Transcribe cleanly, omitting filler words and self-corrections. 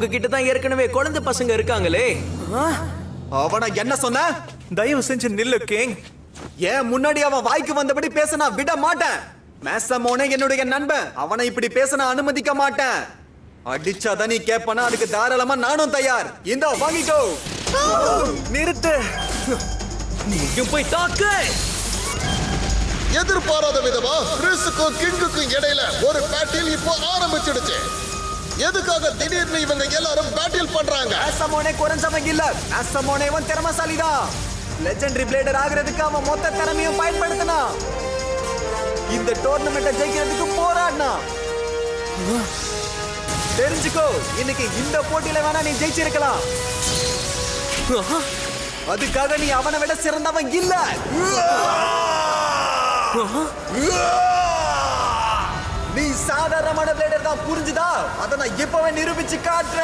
உங்ககிட்ட தான் ஏற்கனவே குழந்தை பசங்க இருக்காங்களே. அவனை என்ன சொன்ன? தயவு செஞ்சு நில்லு கிங். ஏன் முன்னாடி அவன் வாய்க்கு வந்தபடி பேச நான் விட மாட்டேன். மேசமோனே என்னுடைய நண்பன், அவனை இப்படி பேச நான் அனுமதிக்க மாட்டேன். அடிச்சாதான் நீ கேப்பனா, அதுக்கு தாராளமா நானும் தயார். இந்த வாங்கிக்கோ. நிறுத்து. நீயும் போய் தாக்கு. எதிர்பாராத விதமா கிறிஸுக்கும் கிங்குக்கும் இடையில ஒரு பேட்டில் இப்போ ஆரம்பிச்சிடுச்சு. எதுக்காக திடீர்னு இவங்க எல்லாரும் பேட்டில் பண்றாங்க? மேசமோனே குறைஞ்சவங்க இல்ல. மேசமோனேவன் திறமசாலிதான். லெஜெண்டரி பிளேடர் ஆகிறதுக்கு அவன் மொத்த திறமையும் பயன்படுத்தினான். இந்த டோர்னமெண்ட்டை ஜெயிக்கிறதுக்கு போராடினான். தெரிஞ்சுக்கோ, இன்னைக்கு இந்த போட்டியில வேணா நீ ஜெயிச்சிருக்கலாம். அதுக்காக நீ அவனை விட சிறந்தவன் இல்ல. நீ சாதாரணமான பிளேடர் தான், புரிஞ்சுதா? அதை நான் இப்பவே நிரூபிச்சு காட்டுறேன்.